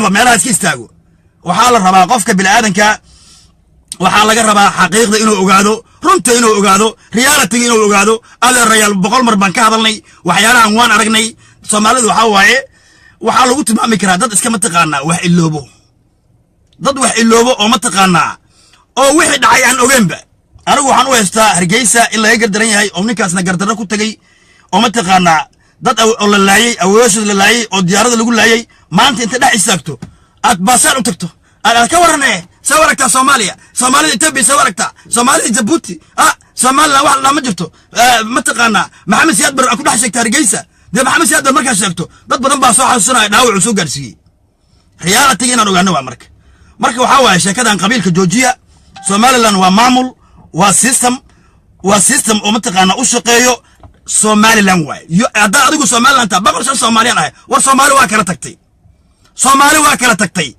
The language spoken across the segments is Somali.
rabo meelaha iska istaago waxaa la rabaa qofka bini'aadanka waxaa laga rabaa xaqiiqda inuu ogaado runta inuu ogaado reality inuu ogaado adeerayaal 100 mar baan ka hadalnay waxyaalahan waan aragnay Soomaalidu waxa waaye waxaa lagu tilmaami karaa dad iska mataqaana wax iloobo dad wax iloobo oo mataqaana oo wixii dhacay aan ogeynba anigu waxaan u haystaa Hargeysa in laga gardaran yahay oo ninkaasna gardarro ku tagay oo mataqaana dad oo la laayay awoosha la laayay oo diyaarada lagu laayay maanta inta dhax istaagto aad baasaan u tagto aad ka waranay sawaragta Soomaaliya Soomaalida Itoobiya sawaragta Soomaalida Djibouti Soomaaliland wax la ma jirto mataqaana Maxamed Siyaad Bar ku dhax sheegtay Hargeysa de Maxamed Siyaad Bar markaa sheegto dad badan baa soo xasuusanaya dhaawac soo gaarsiiyay reality inaan ogaano waa marka waxa waaye sheekadan qabiilka Joojiya Somaliland waa maamul waa system oo mataqaana u shaqeeyo Somaliland waay hadda adigu Somaliland ta boqol Soomaaliyan ah war Soomaali waa kala tagtay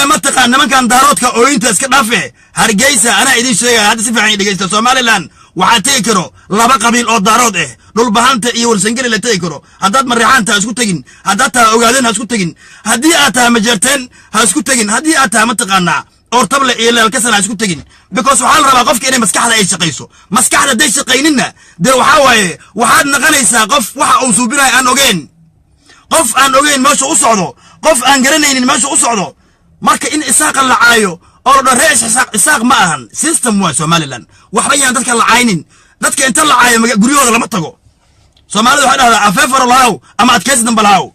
mataqaana nimankan daaroodka oo inta iska dhaafay Hargeysa ana idin sheegay hadda si fiican dhageysta Somaliland waxa tay karo laba qabiil oo daarood ah dhul bahanta iyo warsangeli la tay karo haddaad marixaanta isku tagin haddaad taa ogaadeen ha isku tagin haddii aad taa majarteen ha isku tagin haddii aad taa mataqaana ortable iyo leelkasan ha isku tagin because waxa la rabaa qofka inay maskaxda ay shaqeyso maskaxda day shaqeynina de waxa waaye waxaad naqanaysaa qof waxa uu suubinay aan ogeyn qof aan ogeyn meesha u socdo qof aan garanaynin meesha u socdo marka in isaaq la caayo oo la reesh isaaq ma ahan system waa Somaliland waxba yaan dadka la caaynin dadka inta la caayo guriyooda lama tago Soomaalidu waxa dhahdaa afeefar laaw ama adkeys dambalaaw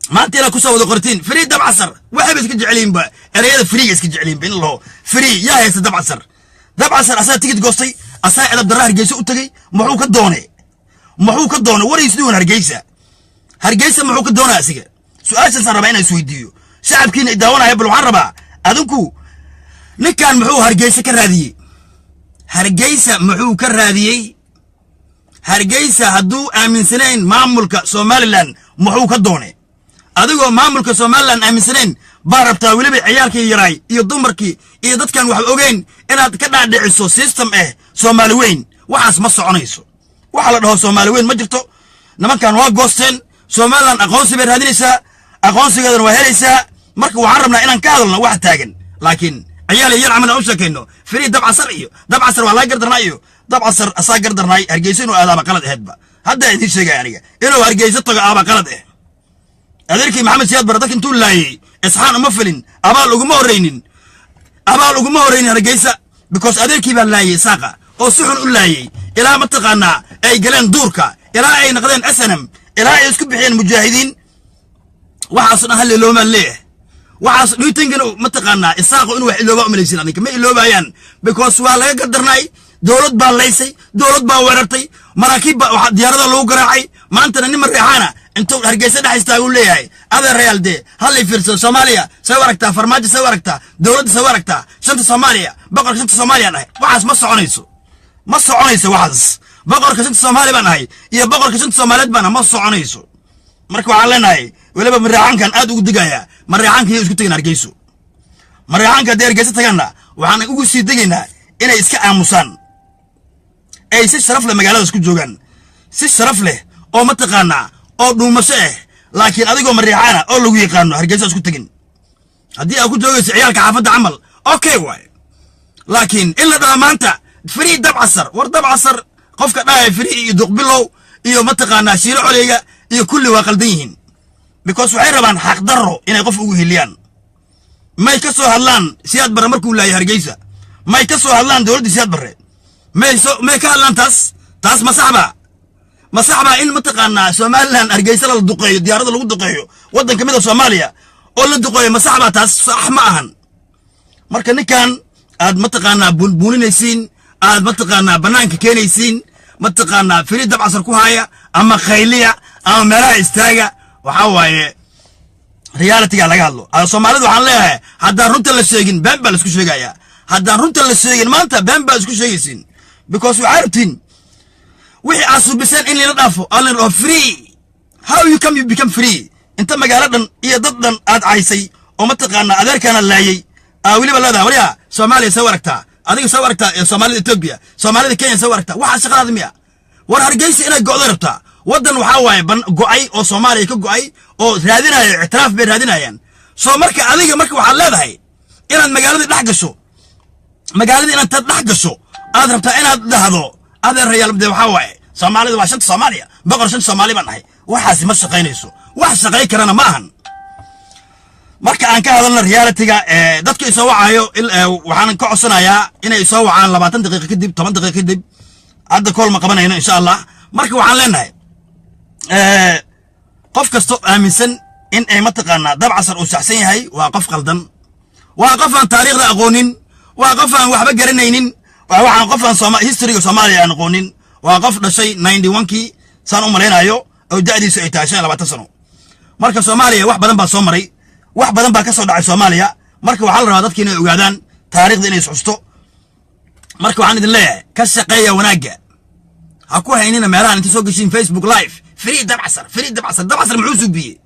maanta ila ku soo wada qortiin free dab casar waxa iska jeceliin ba ereyada free iska jeceliin in loo free yaa haysta dab casar asaa tigid goostay asaa edab daraa Hargeysa u tagay muxuu ka doonay waraysidii Hargeysa muxuu ka doonaa asiga su'aashan rabaa inaan isweydiiyo shacabkiina idaawanaya bal waxaan rabaa adinku ninkan muxuu Hargeysa ka raadiyay Hargeysa hadduu aaminsanayn maamulka Somaliland muxuu ka doonay adigoo maamulka Somaliland aaminsanayn baa rabtaa waliba ciyaalkii yaray iyo dumarkii iyo dadkan wax ogeyn inaad ka dhaadhiciso system Soomaali weyn waxaas ma soconayso waxa la dhaho Soomaali weyn ma jirto nimankan waa goosteen Somaliland aqoonsi bay raadinaysaa aqoonsigeedana waa helaysaa marka waxaan rabnaa inaan ka hadalno wax taagan laakiin ciyaal yar camal u sheekayno free dab casar waa la gardarnaayo dab casar asaa gardarnaay Hargeysa inuu aadaaba qalad aheedba hadda idin sheegay aniga inuu Hargeysa tago aaba qalad adeerkii Maxamed Siyaad Bar dadka intuu laayay isxaan uma filin abaal uguma horeynin Hargeysa because adeerkii baa laayay saaqa oo si xun u laayay ilaa mataqaana ay galeen duurka ilaa ay noqdeen SNM ilaa ay isku bixiyeen mujaahidiin waxaas hal looma leeyahay waxaas dhiitingana mataqaana isaaqo inuu wax ilooba umalaysin aniga ma iloobayaan because waa laga gardarnay dawlad baa laysay dawlad baa weerartay maraakiib waxa diyaarada lagu garaacay maanta nin marixaana intuu Hargeysa dhax istaagu leeyahay adeer de hal fiirsan Soomaaliya soo waragtaa farmaajo soo waragtaa dawladda soo waragtaa shanta Soomaaliya boqorka shanta Soomaaliya ah waxaas ma soconayso waxaas boqorka shanta Soomaaliya baan ahay iyo boqorka shanta Soomaaliyeed baan ma soconayso marka waxaan leenahay waliba marixaankan aad ugu digaya marixaanka isku tagin Hargeysa marixaanka Hargeysa tagana waxaan ugu sii digaynaa inay iska aamusaan ay si sharaf leh magaalada isku joogan si sharaf leh oo mataqaana oo dhuumasho laakiin adigoo marixaana oo lagu yaqaano Hargeysa isku tagin haddii aad ku joogayso ciyaalka xaafadda camal okay way laakiin in la dhamaanta free dab casar war dab casar qofka dhaay free iyo duqbilow iyo mataqaana shiilo coleyga iyo kulli waa qaldan yihiin because waxay rabaan xaq darro inay qof ugu hiliyaan may ka soo hadlaan Siyaad Bar markuu laayay Hargeysa may ka soo hadlaan dawladda Siyaad Bar may ka hadlaan taas masaxba in mataqaana Somaliland Hargeysa la duqeeyo diyaarada lagu duqeeyo wadan kamid ah Soomaaliya oo la duqeeyo masaxba taas sax ma ahan marka ninkan aad mataqaana bulbulinaysiin aad mataqaana banaanka keenaysiin mataqaana free dab casar ku haya ama khayliya ama meelaha istaaga waxa waaye reality laga hadlo Soomaalidu waxaan leeyahay haddaan runta la sheegin been baa la isku sheegayaa haddaan runta la sheegin maanta been baa isku sheegaysiin because we are tin wixii asubiseen in la dhaafo allan oo free how you become free inta magaaladan iyo daddan aad caysay oo mataqaana adeerkana laayay waliba leedahay wariya Soomaaliya soo waragtaa adiga soo waragtaa Soomaalida Itoobiya Soomaalida Kenya soo waragtaa waxa shaqadaada miya war Hargeysa inay go'do rabtaa wadan waxa waaye go'ay oo Soomaaliya ka go'ay oo raadinaya ictiraaf bay raadinayaan soo marka adiga marka waxaad leedahay inaad magaalada dhex gasho magaalada inaad dhex gasho aad rabtaa inaad dhahdo adeer reeyal waxa waaye Soomaalida waa shanta Soomaaliya boqor shanta Soomaali baan nahay waxaas ma shaqaynayso wax shaqay karana ma ahan marka aan ka hadalno reality-ga dadka soo wacayo waxaan ka codsanayaa inay soo wacaan 20 daqiiqo kadib 10 daqiiqo kadib hadda kool ma qabanayno insha Allah marka waxaan leenahay qof kasto aaminsan in ay mataqaana dab casar uu saxsan yahay waa qof qaldan waa qof aan taariikhda aqoonin waa qof aan waxba garanaynin waxaan qof aan history-ga Soomaaliya aan aqoonin waa qof dhashay 91kii saan u maleynayo oo da'diisu ay tahay 20 sano marka Soomaaliya wax badan baa soo maray wax badan baa ka soo dhacay Soomaaliya marka waxa la rabaa dadka inay ogaadaan taariikhda inay xusto marka waxaan idin leeyahay ka shaqeeya wanaaga ha ku haynina meelaha inta soo gashin Facebook live free dab casar muxuu suubiye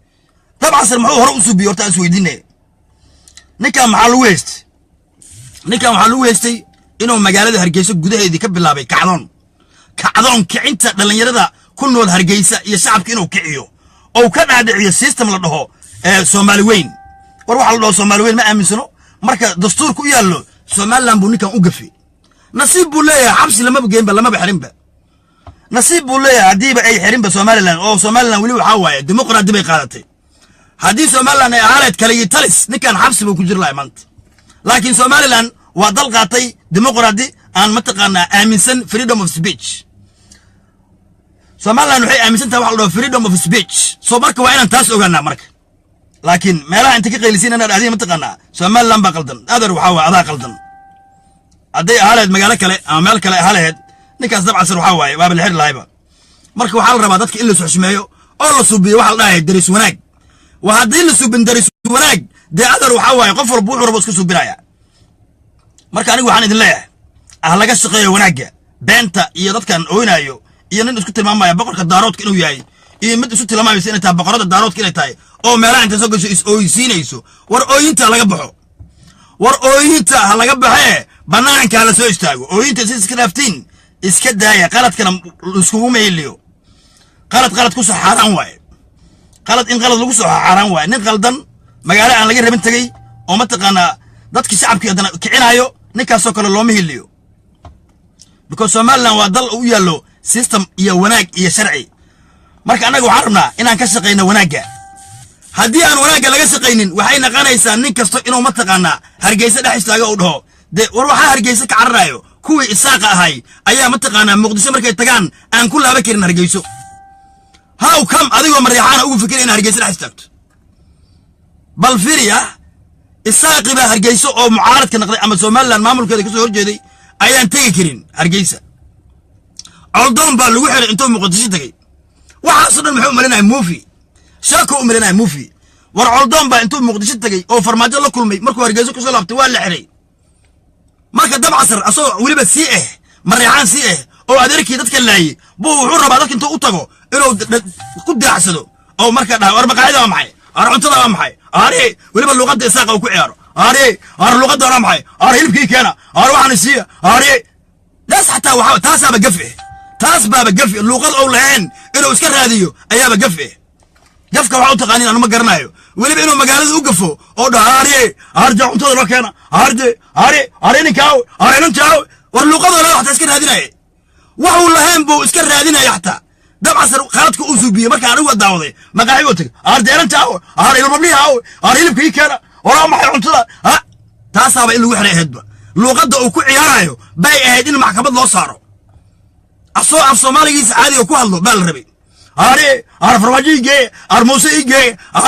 dab casar muxuu hore u suubiye horta is weydiinay ninka maxaa lagu heystay inuu magaalada Hargeysa gudaheedii ka bilaabay kacdoon kicinta dhalinyarada ku nool Hargeysa iyo shacabka inuu kiciyo oo ka dhaadhiciyo system la dhaho Soomaali weyn war waxa la dhaho Soomaali weyn ma aaminsano marka dastuurku u yaallo Somaliland buu ninkan u gafay nasiib buu leeyahay xabsi lama geynba lama xirinba nasiib buu leeyahay hadiiba ay xirinba Somaliland oo Somaliland wali waxa waaye dimuqraadi bay qaadatay hadii Somaliland ay ahayd kale talis ninkan xabsi buu ku jir lahayd maanta laakiin Somaliland waa dal qaatay dimuqraadi aan mataqaana aaminsan freedom of speech Somaliland waxay aaminsan tahay wax la dhaho freedom of speech soo marka waa inaan taas ogaanaa marka laakiin meelaha inta ka qeylisiin inaad aadiin mataqaana Somaliland ba qaldan adeer waxa waa adaa qaldan haday ahayd magaalo kale ama meel kale ahayd ninkaas dab casar waxa waaye waa la xir laayba marka waxa la rabaa dadka in la soo xushmeeyo oo la suubiyo waxa la dhahay daris wanaag wa hadii la suubin daris wanaag adeer waxa waaye qof walba wuxuu rabo iska suubinaya marka anigu waxaan idin leeyahay laga shaqeeyo wanaaga beenta iyo dadkan ooynayo iyo nin isku tilmaamaya boqorka daaroodka inuu yahay iyo mid isku tilmaamaya inay tahay boqorada daaroodka inay tahay oo meelaha inta soo gasho is ooysiinayso war ooyinta laga baxo war ooyinta laga baxee banaanka la soo istaago ooyinta si iska dhaaftiin iska daaya qaladkana iskugu meeliyo qalad ku soo xaraan waay qalad in qalad lagu soo xaraan waay nin qaldan magaalo aan laga rabin tagay oo mataqaana dadka shacabka hadana kicinayo ninkaas oo kale looma hiliyo because Somaliland waa dal u yaallo system iyo wanaag iyo sharci marka anaga waxaan rabnaa inaan ka shaqeyno wanaaga hadii aan wanaaga laga shaqeynin waxay naqanaysaa nin kasto inuu mataqaana Hargeysa dhex istaago oo dhaho war waxa Hargeysa ka cararayo kuwii isaaqa ahay ayaa mataqaana Muqdisho markay tagaan aan ku laaba karin Hargeyso how come adigoo Maryaxaan ugu fikireen in Hargeysa dhex istaagto bal fiiriya isaaqi ba Hargeysa oo mucaaradka noqday ama Somaliland maamulkeeda ka soo horjeeday ayaan tagi karin Hargeysa Aldoon baa lagu xiray intuu Muqdisho tagay waxa soo dhan muxuu marinay movie shako u marinay movie war Aldoon baa intuu Muqdisho tagay oo farmaajo la kulmay markuu Hargeysa ku soo laabtay waa la xiray marka dab casar asoo waliba Maryaxaan oo adeerkii dadka laayay buu wuxuu rabaa dadka intuu u tago inuu ku daacsado oo marka dhaw war maqaayada waa maxay cuntada waa maxay waliba luqadda isaaqa uu ku ciyaaro luqadda waa maxay hilibkii keena waxaan siiya das hatta waxa taas baaba gafi luqad oo lahayn inuu iska raadiyo ayaaba gafi gafka waxa uu taqaaniin anu ma garanayo waliba inuu magaalada u gafo oo dhaariye arja cuntada loo keena ninkaaw ninkaaw war luqadda loo hatta iska raadinay waxuu lahayn buu iska raadinay hatta dab casar khaladku uu suubiye marka anigu daawaday maqaaxiyo tag deerantaaw ilmabniyaw hilibkii keena wala maxay cuntada taasaaba in lagu xiray heedba luqadda uu ku ciyaarayo bay ahayd in maxkamad loo saaro asoo af Soomaaligiisa caadi ku hadlo baa la rabay farmaajo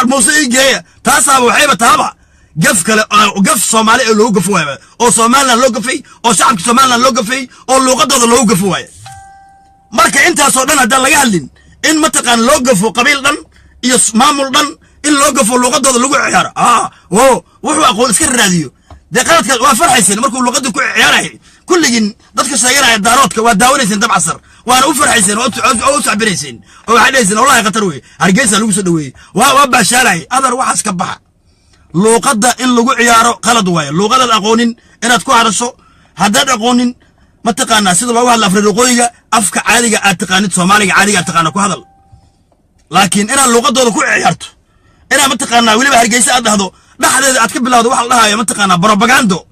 Muuse igee taasaaba waxayba taaba gaf kale gaf Soomaali oo loo gafo waayba oo Somaliland loo gafay oo shacabka Somaliland loo gafay oo luqadooda loo gafo waay marka intaas oo dhan hadaan laga hadlin in mataqaan loo gafo qabiil dhan iyo maamul dhan in loo gafo luqadooda lagu ciyaaro wuxuu aqoon iska raadiyo qaladka waa farxaysan markuu luqadda ku ciyaaray kulligin dadka sheeganaya daaroodka waa daawanaysan dab casar waana u farxaysan oo u sacbinaysan oo waxa dhaysan wallahi qatar weey Hargeysa lagu soo dhaweeyay waa baashaalay adar waxaas ka baxa luqadda in lagu ciyaaro qalad waaye luqadda aqoonin inaad ku hadasho haddaad aqoonin mataqaana sida loogu hadlo Afriqooyiga afka caadiga aad taqaanid Soomaaliga caadiga aad taqaana ku hadal laakiin inaad luqadooda ku ciyaarto inaad mataqaana waliba Hargeysa aad dhahdo dhaxdeeda aad ka bilowdo waxa la dhahayo mataqaanaa propagando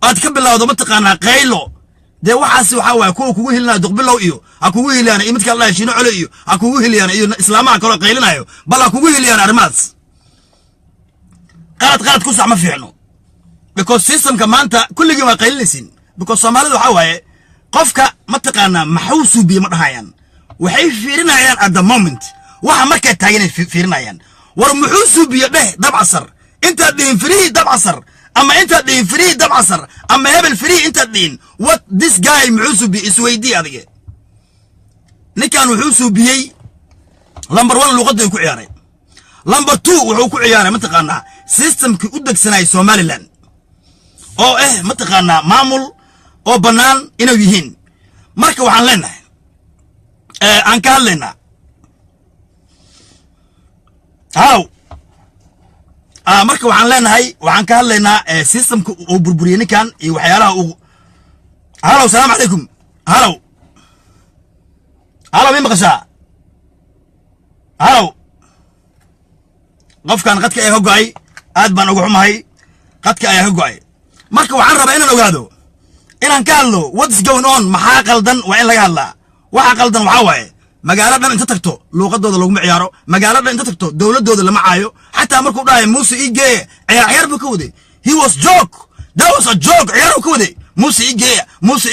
aad ka bilowdo mataqaanaa qaylo dee waxaasi waxa waaye kuwa kugu hilinaya duqbilow iyo ha kugu hiliyaan iyo midka Allah shiino cole iyo ha kugu hiliyaan iyo islaamaha kale qaylinayo bal ha kugu hiliyaan arrimaas qaad ku sax ma fiicno because system ka maanta kulligii waa qaylinaysin because Soomaalidu waxa waaye qofka mataqaanaa maxuusu bi ma dhahayaan waxay fiirinayaan at the moment waxa markay taagan fiirinayaan war maxuusu bi dheh dabcasar inta dhiin free dabcasar ama inta dhiin free dabcasar ama hebel free inta dhiin what this guy maxuusu bi isweydii adige ninkan wuxuu biyay number 1 luqadda ku ciyaaray number 2 wuxuu ku ciyaaray mataqaanaa systemki u degsanay Somaliland oo mataqaanaa maamul oo banaan inuu yihiin marka waxaan leenahay aan ka hadlaynaa marka waxaan ka hadlaynaa systemka uu burburiyay ninkan iyo waxyaalaha uu halo salaam alaykum halo min maqashaa halo qofkan qadka ay hogaay aad baan ugu xumahay qadka ay hogaay marka waxaan rabaa inaan ogaado inaan ka hadlo what's going on maxaa qaldan waa in laga hadlaa waxa qaldan waxa waaye magaaladan inta tagto luuqadooda lagu ciyaaro magaaladan inta tagto dawladooda lama caayo xataa markuu dhahay Muuse Igee ciyaar buu ka waday he was joke that was a joke ciyaar buu ka waday Muuse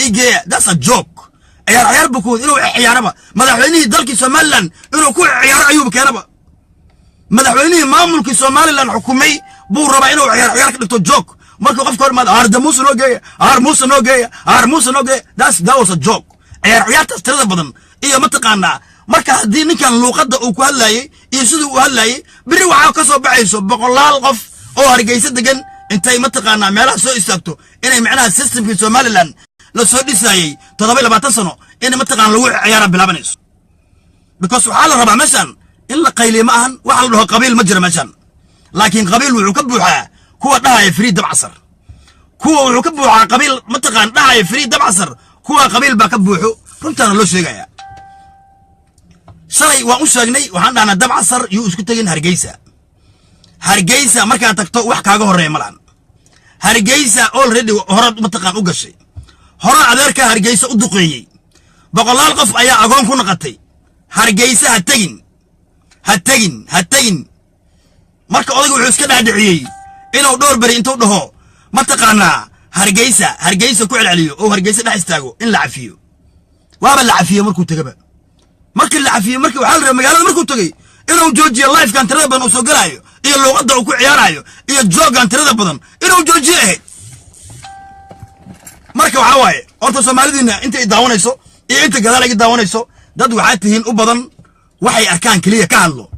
Igee that's a joke ciyaar buu ka waday inuu ciyaaraba madaxweynihii dalkii Somaliland inuu ku ciyaaro ayuu keenaba madaxweynihii maamulkii Somaliland xukumay buu rabaa inuu ciyaar ka dhigto joke markuu qofka hor maad Muuse noo geeya that was a joke ciyaartaas tirada badan iyo mataqaanaa marka hadii ninkan luuqadda uu ku hadlayay iyo sidoo uu hadlayay biri waxa ka soo baxayso boqolaal qof oo Hargeysa degan intay mataqaanaa meelaha soo istaagto inay macnaha systemkii Somaliland la soo dhisayay 27 sano in mataqaan lagu ciyaara bilaabanayso because waxa la rabaa meeshan in la qayliyo ma ahan waxa la dhaho qabiil ma jira meeshan laakiin qabiil wuxuu ka buuxaa kuwa dhahay free dabcasar kuwa wuxuu ka buuxaa qabiil mataqaan dhahay free dabcasar kuwa qabiil ba ka buuxo runtan loo sheegaya shalay waan u sheegnay waxaan dhahnaa dabcasar iyo isku tagin Hargeysa markaa tagto wax kaaga horeeyo malan Hargeysa already horad mataqaan u gashay hore adeerka Hargeysa u duqeeyay boqolaal qof ayaa agoon ku naqatay Hargeysa ha tagin marka odaygu wuxuu iska dhaadhiciyay inuu dhowr bari intuu dhaho mataqaanaa Hargeysa ku celceliyo oo Hargeysa dhax istaago in la cafiyo waaba la cafiyo markuu tagaba markii la cafiyo markii waxa la rabaa magaalada markuu tagay inuu joojiyo live kan tirada badan oo soo galaayo iyo luuqadda uu ku ciyaarayo iyo joogan tirada badan inuu joojiyo marka waxa waaye horta Soomaalidiina inta daawanayso iyo inta gadaal ay daawanayso dad waxa tihiin u badan waxay arkaan kaliya ka hadlo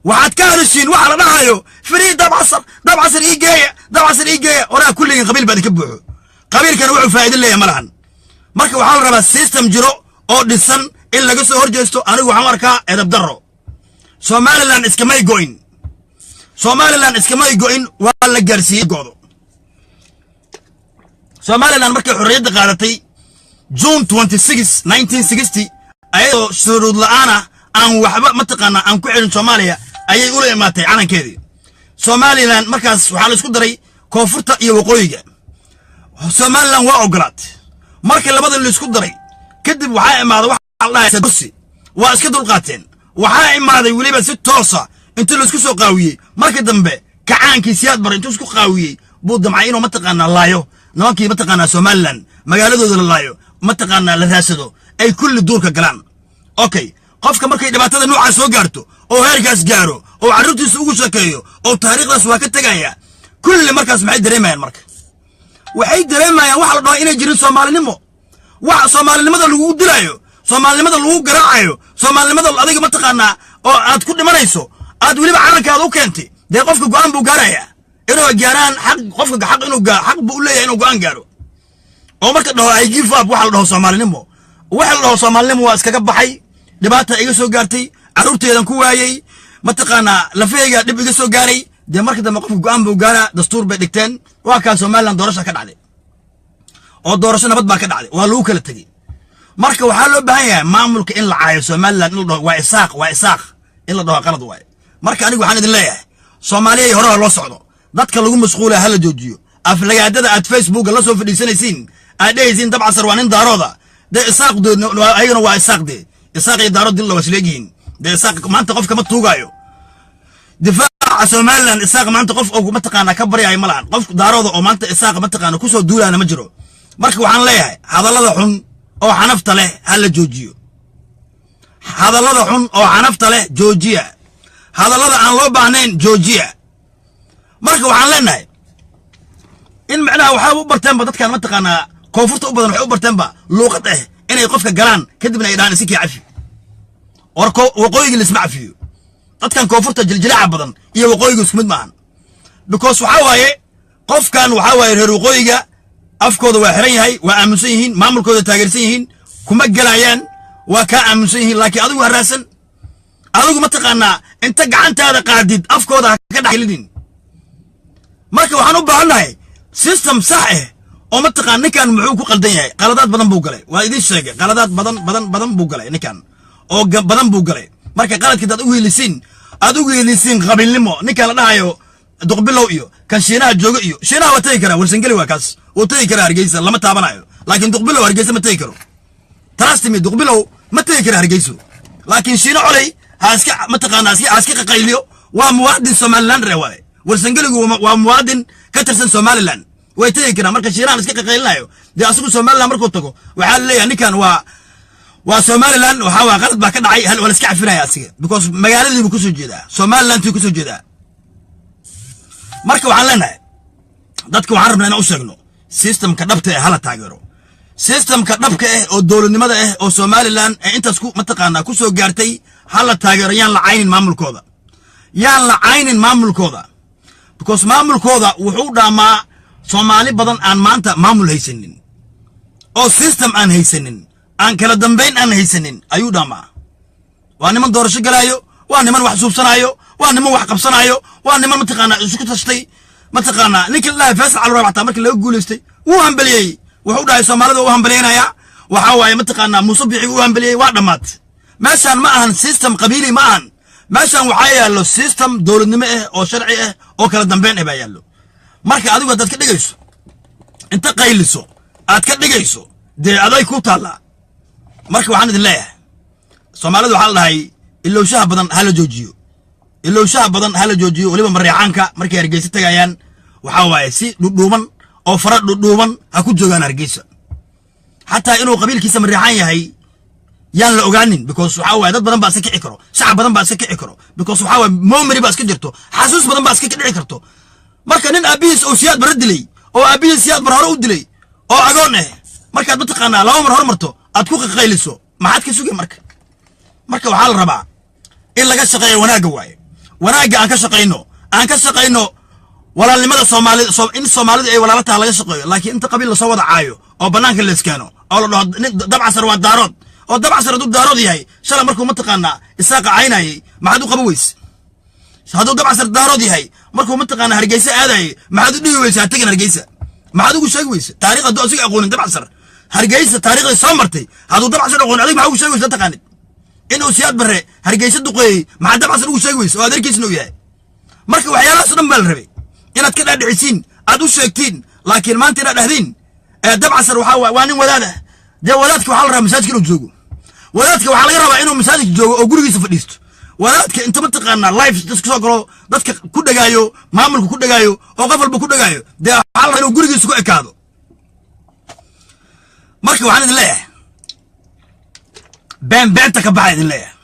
waxaad ka hadashiin waxa la dhahayo free dabcasar igeeya oraa kulligiin qabiil baad ka buuxo qabiilkan wuxuu faa'iido leeyahay malahan marka waxa la rabaa system jiro oo dhisan in laga soo horjeesto anigu waxaan arkaa edab darro Somaliland iskamay go'in waa la gaarsiiyay goodo Somaliland markay xorriyadda qaadatay June 26 1960 ayadoo shuruud la'aan aan waxba mataqaanaa aan ku celin Soomaaliya ayay u leeyamatay calankeedii Somaliland markaas waxa la isku daray koonfurta iyo waqooyiga Somaliland waa ogolaat markii labada la isku daray kadib waxa imaaday waxa la dhahay sadursi waa iska dulqaateen waxa imaaday waliba si toosa inta la isku soo qaawiyay markii dambe kacaankii siyaad bar intuu isku qaawiyay buu damcay inuu mataqaanaa laayo nimankii mataqaanaa Somaliland magaaladooda la laayo mataqaanaa la raasado ay kulli duurka galaan okay qofka markay dhibaatada nooca soo gaarto oo heerkaas gaaro oo carruurtiisa ugu shakeeyo oo taariikhdaas waa ka tagaya kulli markaas maxay dareemayaan marka waxay dareemayaan waxa la dhaho inay jirin Soomaalinimo waxa Soomaalinimada lagu dilayo Soomaalinimada lagu garaacayo Soomaalinimada adiga mataqaanaa oo aad ku dhimanayso aad waliba calankaada u keentay de qofka go'aan buu gaaraya inuu gaaraan xaq qofka xaq inuu xaq buu leeyahay inuu go'aan gaaro oo marka dhaho ay give up waxa la dhaho Soomaalinimo waa iskaga baxay dhibaata iga soo gaartay carruurteedan ku waayay mataqaanaa lafeega dib iga soo gaaray de marka dambe qofka go'aan buu gaara dastuur bay dhigteen waa ka Somaliland doorasho ka dhacday oo doorasho nabad baa ka dhacday waa lagu kala tagay marka waxa loo baahan yahay maamulka in la caayo Somaliland in la dhaho waa isaaq in la dhaho qalad waay marka anigu waxaan idin leeyahay Soomaaliya hore loo socdo dadka lagu mashquulay hala joojiyo aflagaadada aad Facebook la soo fadhiisanaysiin aad dhehaysiin dabcasar waa nin daarooda de isaaqdoodna ayagana waa isaaqde isaaq iyo daarood dil wasleegiin de isaaq maanta qofka ma tuugaayo difaaca Somaliland isaaq maanta qof oo ma taqaana ka baryaay malahan qof daarooda oo maanta isaaq ma taqaana ku soo duulaana ma jiro marka waxaan leeyahay hadallada xun oo xanafta leh hala joojiyo hadallada xun oo xanafta leh joojiya hadallada aan loo baahnayn joojiya marka waxaan leenahay in macnaha waxa u barteenba dadkan ma taqaana koonfurta u badan waxa u barteenba luuqad inay qofka galaan kadibna ay dhaan isikii cafi warko waqooyiga lisma cafiyo dadkan koonfurta jiljilaaca badan iyo waqooyiga isku mid maahan because waxa waaye qofkan waxa waaye reer waqooyiga afkooda waa xiran yahay waa aamusan yihiin maamulkooda taageersan yihiin kuma galayaan waa ka aamusan yihiin laakiin adigu haraasan adigu ma taqaana inta gacantaada qaadid afkooda ka dhaxlidin marka waxaan u baahanahay system sax oo ma taqaan ninkan muxuu ku qaldan yahay qaladaad badan buu galay waa idin sheegay qaladaad badan buu galay ninkan oo badan buu galay marka qaladkii dad u heelisiin qabiilnimo ninkan la dhahayo duqbilow iyo kan shiinaha jooga iyo shiinaha waa tagi karaa warsangeli waa kaas oo tagi karaa Hargeysa lama taabanayo laakiin duqbilow Hargeysa ma tagi karo trust me duqbilow ma tagi karaa Hargeysa laakiin shiina colay haaska ma taqaana haaska qayliyo waa muwaadin Somaliland reeway warsangeligu waa muwaadin ka tirsan Somaliland way tagi karaa marka shiinaha iska qaylinayo de asugu Somaliland markuu tago waxa leeyahay ninkan waa Somaliland waxa waa qalad ba ka dhacay hal wala iska cafinaya asiga because magaaladii uu ku soo jeedaa Somaliland uu ku soo jeedaa marka waxaan leenahay dadka waxaan rabnaa inaan u sheegno systemka dhabta hala taageero systemka dhabka oo dawladnimada oo Somaliland intaas ku ma taqaana ku soo gaartay hala taageero yaan la caynin maamulkooda because maamulkooda wuxuu dhaamaa Soomaali badan aan maanta maamul haysanin oo system aan haysanin aan kala dambeyn aan haysanin ayuu dhaamaa waa niman doorasho galaayo waa niman wax suubsanayo waa niman wax qabsanayo waa niman ma taqaana isku tashtay ma taqaana ninka la faasal al rabata markii laga guuleystay wuu hambaliyay wuxuu dhahay Soomaalida uu hambaleenaya waxa waaye ma taqaana muusabixi uu hambaliyay waa dhamaad meeshan ma ahan system qabiili ma ahan meeshan waxa yaalo system dawladnimo oo sharci oo kala dambeyn baa yaalo marka adigu dad ka dhigayso inta qayliso aad ka dhigayso de aday ku taala marka waxaan idin leeyahay Soomaalidu waxa la dhahay ilowshaha badan hala joojiyo waliba mariicaanka markay Hargeysa tagayaan waxa waaye si dhudhuuban oo fara dhudhuuban ha ku joogaan Hargeysa hatta inuu qabiilkiisa mariicaan yahay yaan la ogaanin because waxa waaye dad badan baa iska kici karo shacab badan baa iska kici karo because waxa waaye memory baa iska jirto xasuus badan baa iska kici karto marka nin abiis oo siyaad bar dilay oo abiis siyaad bar hore u dilay oo agoon marka aad taqaana laba mar hormarto aad ku qayliso maxaad ka sugay marka waxaa la rabaa in laga shaqeeyo wanaaga waaye wanaaga aan ka shaqeyno walaalnimada Soomaalida in Soomaalida ay walaalo tahay laga shaqeeyo laakiin inta qabiil la soo wada caayo oo banaanka la iskaano oo la dhaho dabcasar waa daarood oo dabcasar uu daarood yahay shala markuu ma taqaana isaaqa caynayay maxaad u qaban weyse haduu dabcasar daarood yahay markuu ma taqaana Hargeysa aaday maxaad u dhigi weyse tagan Hargeysa maxaad ugu sheegi weyse taariikhda doo asiga aqoonin dabcasar Hargeysa taariikhda soo martay haduu dabcasar aqoon adiga maxaa ugu sheegi weyse taqaanid inuu siyaad bare Hargeysa duqeey maxaad dabcasar ugu sheegi weyse oo adeerkiisna u yahay marka waxyaalahaas dhan baa la rabay inaad ka dhaadhicisiin aad u sheegtiin laakiin maanta inaad dhahdeen dabcasar waa nin wadaada de wadaadka waxa la rabaa masaajidka inuu joogo wadaadka waxa laga rabaa inuu masaajidka joogo oo gurigiisa fadhiisto wadaadka inta ma taqaana live dadka soo galo dadka ku dhagaayo maamulka ku dhagaayo oo qof walba ku dhagaayo de waxa la rabaa inuu gurigiisa ku ekaado marka waxaan idin leeyahay beenta ka baxay idin leeyahay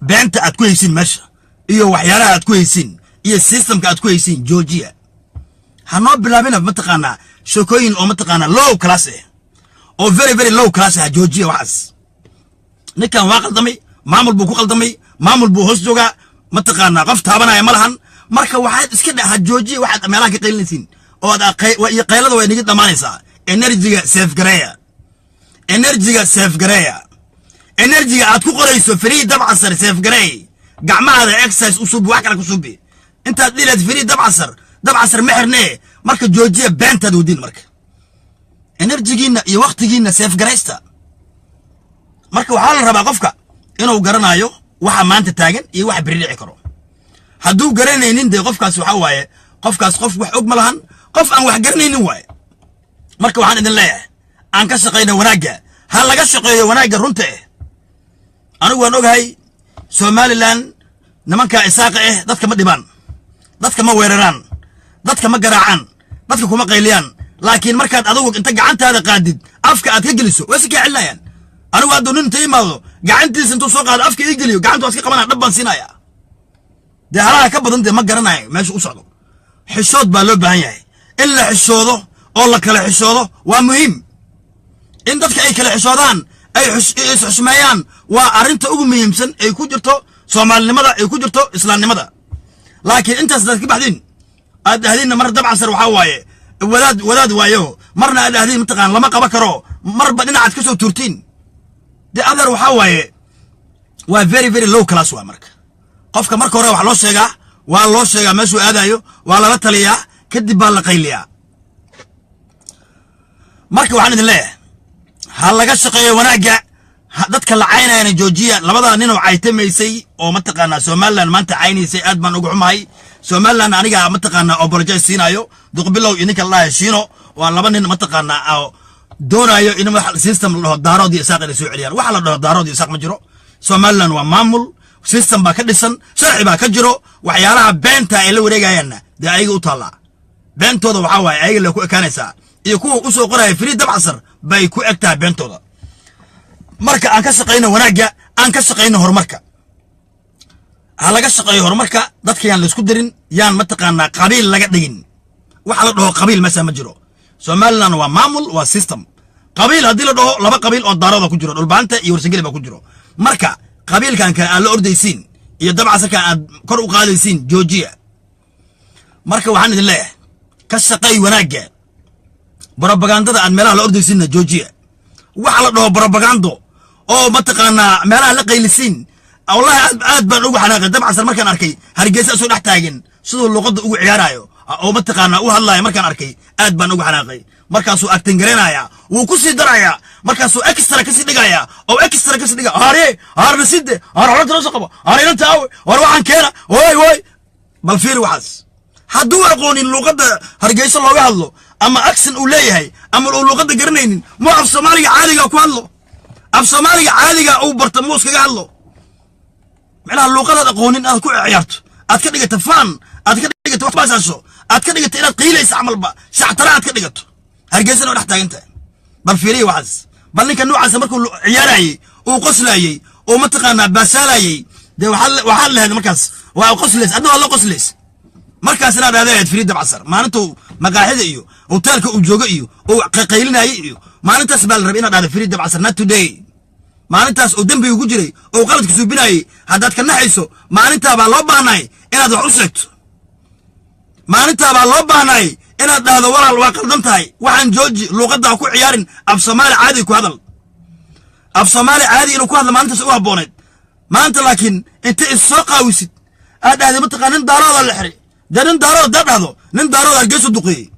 beenta aad ku haysiin meesha iyo waxyaalaha aad ku haysiin iyo systemka aad ku haysiin Georgia hanoo bilaabina ma taqaana shaqooyin oo ma taqaana low class oo very low class Georgia waxas ninkan waa qaldamay maamul buu ku qaldamay maamul buu hoos jooga ma taqaana qof taabanaya malahan marka waxaad iska dhaha Georgia waxaad meelaha ka qaylinaysiin oo qaylada way niga dhamaanaysaa energy save energy aad ku qorayso free dabcasar save garay gacmaha exercise usub wax kala ku subi inta dilad free dabcasar ma xirnee marka Georgia beentad wadin marka energy-giina iyo waqtigiina save garaysta marka waxa la rabaa qofka inuu garanayo waxa maanta taagan iyo waxa bari dhici karo haduu garanaynin de qofkaas waxa waaye qofkaas qof wax og ma lahan qof aan wax garanaynin waay marka waxaan idin leeyahay aan ka shaqeyno wanaagga ha laga shaqeeyo wanaagga runta anigu waan ogahay Somaliland nimanka isaaqa dadka ma dhibaan dadka ma weeraraan dadka ma garaacaan dadka kuma qayliyaan laakiin markaad adigu inta gacantaada qaadid afka aad ka geliso way iska cilayaan anigu hadda nin taymaado gacantiisa intuu soo qaado afka ii geliyo gacanta iska qabanaa dhab baan siinaya de halaha ka badan ma garanayo meesha u socdo xishood baa loo baahan yahay in la xishoodo oo la kala xishoodo waa muhiim in dadka ay kala xishoodaan ay xushmeeyaan waa arinta ugu muhiimsan ay ku jirto Soomaalinimada ay ku jirto Islaamnimada laakiin intaas dad ka baxdin aad ahdina mar dabcan sar waxa waaye wadaad waayo marna aad ahdin mataqaan lama qaba karo marba dhinacaad ka soo turtiin de adar waxa waaye waa very very low class waa marka qofka marka hore wax loo sheegaa meeshuu aadayo waa lala taliyaa kadib baa la qayliyaa marka waxaan idin leeyahay ha laga shaqeeyo wanaagga dadka la caynayna joojiya labada nin oo caytamaysay oo mataqaana Somaliland maanta caynaysay aad baan ugu xumahay Somaliland aniga mataqaana apologize siinayo duqbilow ininka la heshiino waa laba nin mataqaana doonayo in wax system loo daarood isaaq la soo celiyaan waxa la dhaho daarood isaaq ma jiro Somaliland waa maamul system ba ka dhisan sharci ba ka jiro waxyaalaha beenta ay la wareegayaan de ayaga u taala beentooda waxa waay ayaga la ku ekaanaysa iyo kuwa u soo qoray free dabcasar bay ku egtaa beentooda marka aan ka shaqeyno wanaagga aan ka shaqeyno horumarka ha laga shaqeeyo horumarka dadka yaan la isku dirin yaan mataqaana qabiil laga dhigin waxa la dhaho qabiil ma jiro Somaliland waa maamul waa system qabiil hadii la dhaho laba qabiil oo daarooda ku jiro dhulbaanta iyo warsageli ba ku jiro marka qabiilkan kale aan la ordaysiin iyo dabcasarka aad kor u qaadaysiin joojiya marka waxaan idin leeyahay ka shaqeey wanaagga propagandada aad meelaha la ordaysiin joojiya waxa la dhaho propagando oo mataqaana meelaha la qaylisiin wallahi aad baan ugu xanaaqay dabcasar markaan arkay Hargeysa soo dhax taagan sidoo luqada ugu ciyaarayo oo mataqaana u hadlayo markaan arkay aad baan ugu xanaaqay markaasuu acting gareynaya wuu ku sii daraya markaasuu extra ka sii dhigaya oo extra ka sii dhiga haarna sidde haarna tiro qabo haarna taaw war waxaan keena way bal fiir waxaas hadduu aqoonin luqada Hargeysa looga hadlo ama accent uu leeyahay ama uu luqada garanaynin ma af Soomaaliga caadiga ku hadlo af Soomaaliga caadiga uu barta muus kaga hadlo macnaha luqada aqoonin aad ku ciyaarto aad ka dhigato fan aad ka dhigato wax baasasho aad ka dhigato inaad qiilayso amalba shactara aad ka dhigato Hargeysa oo dhax taaganta bal fiiriyo waxaas bal ninka noocaas markuu ciyaarayay uu qoslayay oo mataqaana baasalayay de waxa la hada markaas waa qoslays adoo la qoslays markaas inaad aadayd Fariid Dabcasar maalintuu maqaaxida iyo hotelka uu joogo iyo oo qaylinayay iyo maalintaas baa la rabay inaad aadayd Fariid Dabcasar not today maalintaas oo dambi ugu jiray oo qalad ku suubinayay hadaad ka naxayso maalinta baa loo baahnay inaad wax u sheegto maalinta baa loo baahnay inaad dhahdo walaal waa qaldan tahay waxaan jooji luqada ku ciyaarin af Soomaali caadi ku hadal af Soomaali caadi inuu ku hadlo maalintaas u habooneed maanta laakiin inta isoo qaawisid aad dhahday mataqaana daarooda la xiri nin daarooda dadado nin daarooda Hargeysa duqeey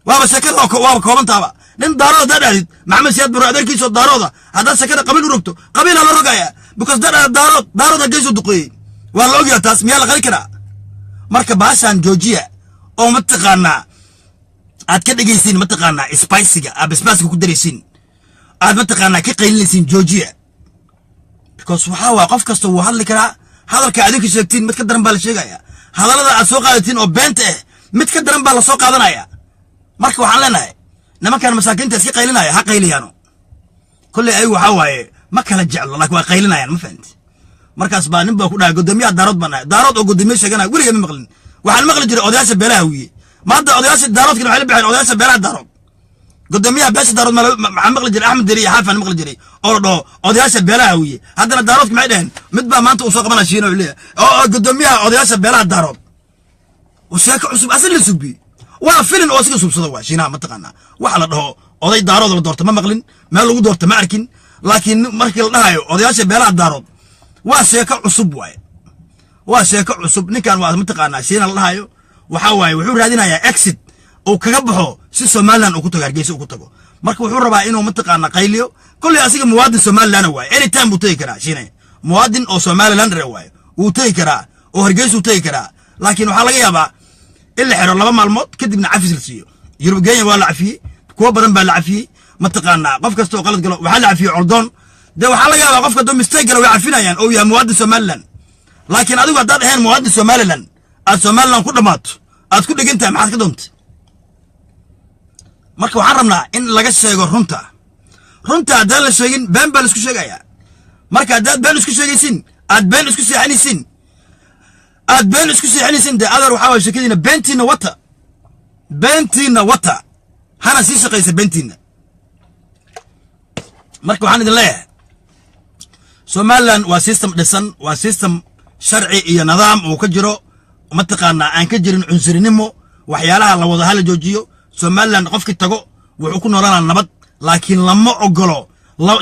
waaba shakada waaba koobantaaba nin daarooda dadadid Maxamed Siyaad Barre adeerkiisa daarooda hada shakada qabiil u rogto qabiil la rogaya because daarooda Hargeysa duqeey waa la ogyahay taas miyaa la qali karaa marka baashan joojiya oo mataqaana aad ka dhigaysiin mataqaana spicy-ga abasbaaska ku daraysiin aad mataqaana ka qaylinaysiin joojiya because waxa qof kasta uu hadli karaa hadalka aad ka sheegtiin mid ka daran baa la sheegaya hadalada aad soo qaadatiin oo beenta mid ka daran baa la soo qaadanaya marka waxaan leenahay nimankan masaakiinta iska qaylinaya ha qayliyaano kulli ay waxa waaye ma kala jeclo laakiin waa qaylinayaan ma fahanti markaas baa nin baa ku dhahay gudoomiyaha daarood oo gudoomiye sheegana weliga ma maqlin waxaan maqli jiray odayaasha beelaha wiye maanta odayaasha daaroodkina waxay la bixeen odayaasha beelaha daarood gudoomiyaha beesha daarood ma maqli jiray Axmed Deri Xafan maqli jiray oo dhaho odayaasha beelaha wiye haddana daaroodka maxay dhaheen mid baa maanta uu soo qabanaa shiino leeyahay oo gudoomiyaha odayaasha beelaha daarood وشاك عصب أصل السبي وفيلن أو سكسب صدوا شينا متقنا وحلا ده أضي دارود ولا دورت ما مغلين ما لو دورت ما أركين لكن مركل نهايو أضياش بلا دارود وشاك عصب وشاك عصب نكان متقنا شينا نهايو وحواي وحور هذين يا إكسيد أو كجبهه سيسو مالن أو كتوجر جيس أو كتوجو مركل وحور ربع إنه متقنا قيليو كل أسيق مواد سومال لنا واي أي تام بتيكرا شينا مواد أو سومال لنا رواي وتيكرا أو هرجيس وتيكرا لكن وحلا يابا إلا حرر لما معلومات كدبنا عفيز السيو يروح جاي ولا عفيه كوا بدن بالعفيه ما تقارنا قف كستو غلط قالوا وحال عفيه عردون ده وحال يا قف كدو مستيقر ويعرفينا يعني أو يا مواد سومالان لكن أدو قدر هين مواد سومالان السومالان كل مات أتكون لك أنت معك دمت marka waxaan rabnaa in laga sheego runta hadaan la sheegin been baa la isku sheegayaa marka hadaad been isku sheegaysin aad been isku seexanaysin de adar waxaa way sheekadiina beentiina wata hana sii shaqaysa beentiina marka waxaan idin leeyahay Somaliland waa system dhisan waa system sharci iyo nidaam oo ka jiro ma taqaanaa aan ka jirin cunsurinimo waxyaalaha la wada hal joojiyo Somaliland qofkii tago wuxuu ku noolaan nabad laakiin lama ogolo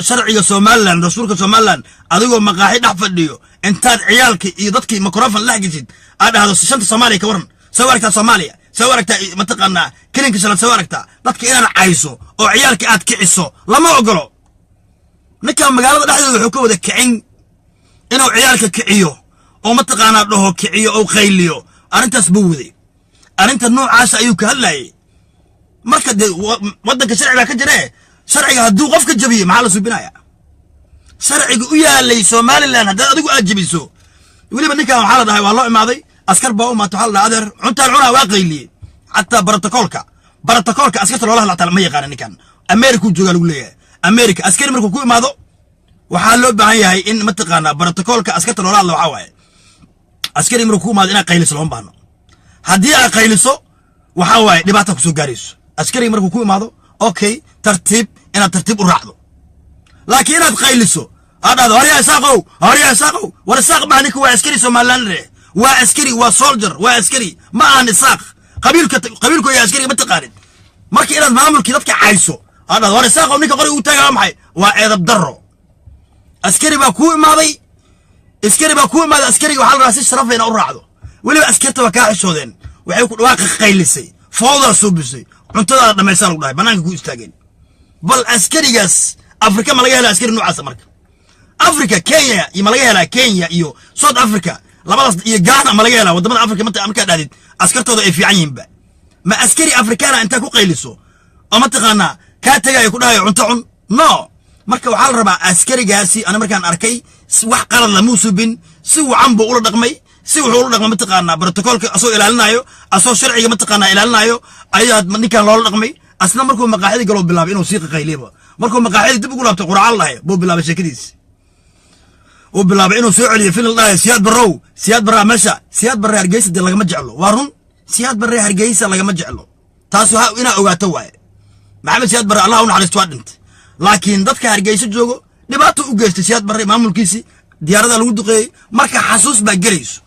sharciga Somaliland dastuurka Somaliland adigoo maqaaxi dhax fadhiyo intaad ciyaalkii iyo dadkii microphone la xagisid aad dhahdo shanta Soomaaliya ka waran soo aragtaa Soomaaliya soo aragtaa ma taqaanaa kilinka shalad soo aragtaa dadka inaan cayso oo ciyaalkii aad kiciso lama ogolo ninka magaalada dhaxdeeda wuxuu ka wada kicin inuu ciyaalka kiciyo oo ma taqaanaa dhaho kiciyo oo qayliyo arintaas buu waday arinta noocaas ayuu ka hadlayay marka wadanka sharciga ka jira sharciga haduu qofka jabiyo maxaa la subinaya sharciga u yaalay Somaliland hadaa adigu aad jabiso waliba ninka waxa la dhahay waa loo imaaday askar baa u maato hal adeer cuntaan cunaa waa qayliye hatta barakoolka askarta loo la taal ma yaqaan ninkan America jooga lagu leeyahay America askari markuu ku imaado waxa loo baahan yahay in ma taqaana barakoolka askarta loo la waxa waaye askari markuu ku imaado ina qayliso loo baahno hadii ay qayliso waxa waaye dhibaato ku soo gaarayso askari markuu ku imaado okay tartiib ina tartiib u raacdo laakiin inaad qayliso aad horiya saaqow war saaq baani ku waa askari Somaliland waa askari waa soldier waa askari ma aan saaq qabiilku ya askari ma taqaanid markii inaad maamulkii dadka cayso aad hor saaqow ninka qori u taagaa maxay waa eedab darro askari baa ku imaaday askari waxa la raasay sharafeena u raacdo waliba askarta waa ka xishoodeen waxay ku dhawaaq qaylisay fawda subisay cuntada dhamaysan lagu dhahay banaanka ku istaageen bal askarigaas Afrika ma laga helaa askari noocaas marka Afrika Kenya ma laga helaa Kenya iyo South Africa labadaas iyo Ghana ma laga helaa wadamada Afrika marka dhaadid askartooda ay fiican yihiin ba ma askari Afrikaana inta ku qayliso oo ma taqaana ka tagay ku dhahay cunto cun no marka waxa la rabaa askarigaasi ana markaan arkay wax qalad la muusubin si wacan buu ula dhaqmay si wuxuu ula dhaqmay ma taqaana protocolka asoo ilaalinayo asoo sharciga ma taqaana ilaalinayo ayaa ninkan loo dhaqmay asna markuu maqaaxida galo bilaabay inuu siiqa qayliyo markuu maqaaxida dib ugu laabto quraan lahayd buu bilaabay sheekadiis oo bilaabay inuu soo celiyo filin dhahay siyaad barra meesha siyaad barra Hargeysa dib lagama jeclo waa run siyaad barra Hargeysa lagama jeclo taas waxa ina ogaato waay maxamed siyaad barra Allah u naxariisto dhint laakiin dadka Hargeysa joogo dhibaato u geystay siyaad barra maamulkiisi diyaarada lagu duqeeyay marka xasuus baa galayso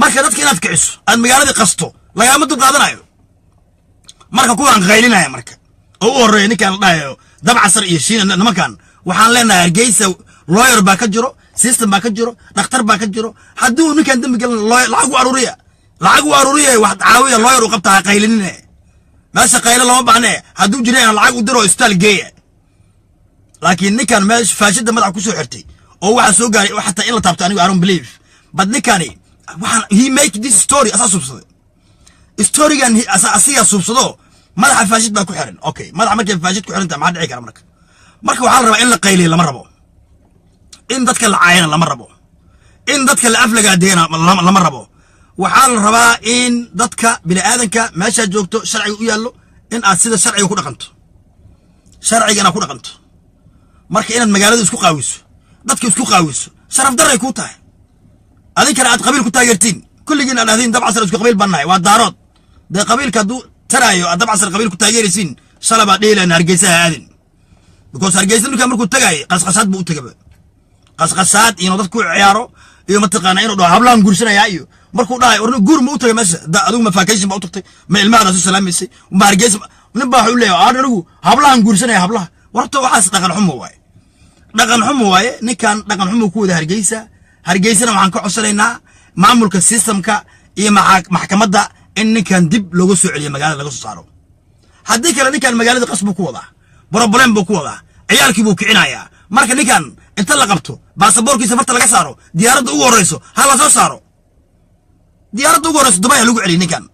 marka dadka inaad kiciso aad magaalada qasto lagama dul qaadanayo marka kuwan qaylinaya marka oo u horeeyay ninkan la dhahayo dabcasar iyo shiina nimankan waxaan leenahay Hargeysa lawyer baa ka jiro system baa ka jiro dhakhtar baa ka jiro haduu ninkan dambi galan lacag u aruuriya wax caawiya lawyer u qabtaa qaylinina meesha qaylo lama baahne haduu jireen lacag u diro isbitaal geeya laakiin ninkan meesha faashida madax ku soo xirtay oo waxa soo gaaray waxa in la taabto anigu I don't believe but ninkani waxaan he make this story asaasubsado storygan asiga subsado madaxa faashid baa ku xiran okay madaxa markay faashid ku xiran tahay ma dhici kara marka waxa la rabaa in la qayliyo lama rabo in dadka la caayana lama rabo in dadka la aflaga deena lama rabo waxa la rabaa in dadka bini'aadanka meesha joogto sharciga u yaalo in aad sida sharciga ku dhaqanto marka inaad magaalada isku qaawiso dadka isku qaawiso sharaf daray ku tahay adinkana aad qabiil ku taageertiin kulligiin aan aadin dabcasar isku qabiil banahay waa daarood de qabiilka du tarayo dabcasar qabiil ku taageeraysiin shalaba dheelan Hargeysa aadin because Hargeysa ninka markuu tagay qasqasaad buu u tagaba qasqasaad inuu dadku ciyaaro iyo ma taqaana inuu dhaho hablaan guursanaya iyo markuu dhahay orna guur ma u tagay meesha adigu ma vacation ba u tagtay ma ilmaha soo salaamaysay ma Hargeysa nin baa wuxuu leeyahay anigu hablaan guursanaya hablaha warto waxaas dhaqan xumo waaye ninkan dhaqan xumo ku wada Hargeysana waxaan ka codsanaynaa maamulka systemka iyo maxkamadda in ninkan dib loogu soo celiyo magaalada laga soo saaro haddii kale ninkan magaalada qasbu ku wada problem buu ku wada ciyaalkii buu kicinayaa marka ninkan inta la qabto baasaboorkiisa farta laga saaro diyaaradda ugu horeyso ha la soo saaro diyaaradda ugu horeyso Dubai lagu celiyo ninkan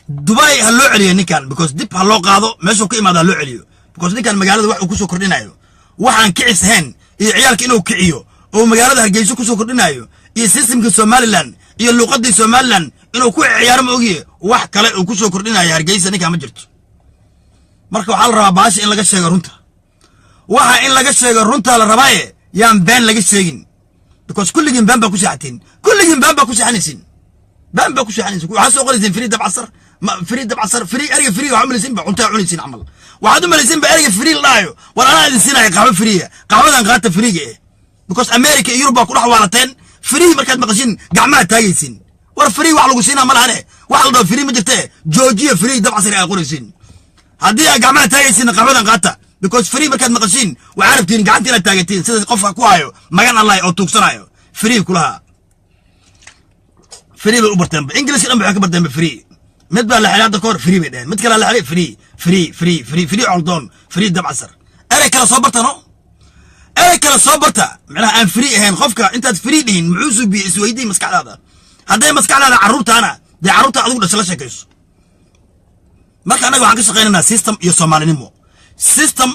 دبي هلو عليه نكان because دب هلو قاضو ماشو كي ما هلو عليه because نكان مقالة واحد وكسو كردينايو waxaan kicis ahayn iyo ciyaalka inuu kiciyo oo magaalada Hargeysa ku soo kordhinayo iyo systemka Somaliland iyo luqadda Somaliland inuu ku ciyaaro ma ogiye wax kale uu ku soo kordhinayo Hargeysa ninka ma jirto marka waxa la rabaa baashi in laga sheego runta waxa in laga sheego runta la rabaaye yaan been laga sheegin because kulligeen been ba ku shaaxteen kulligeen been ba ku shaaxanaysin been ba ku shaaxanaysin waxa soo qolaysin free dab casar free dab casar free ariga free waxa malaysin ba cunta cunaysin amal waxaad u malaysin ba ariga free laayo wala ana idin siinay qaxwo free qaxwadan qaata free because America iyo Europe ku dhaxwaalateen free markaad maqashin gacmaha taagaysin war free wax lagu siinaa malaane wax la free ma jirtee Georgia free dab casar ay qoraysin haddii ay gacmaha taagaysin qaxwadan qaata because free markaad maqashin waxa rabtiin gacantiina taagatiin sida qofka ku hayo magan Allah oo tuugsanayo free kulaha free ba u bartaan English dhan waxa ka bartaan free mid baa la xalaada koor free bay mid kale la xalay free ordon free dab casar ay kala soo bartano ay kala soo barta macnaha aan free ahayn qofka intaad free dhihin muxuu bi isweydiin maskaxdaada haday maskaxdaada carruurtaana de carruurta adigu dhashay la sheekayso marka anaga waxaan ka shaqeynaa system iyo Soomaalinimo system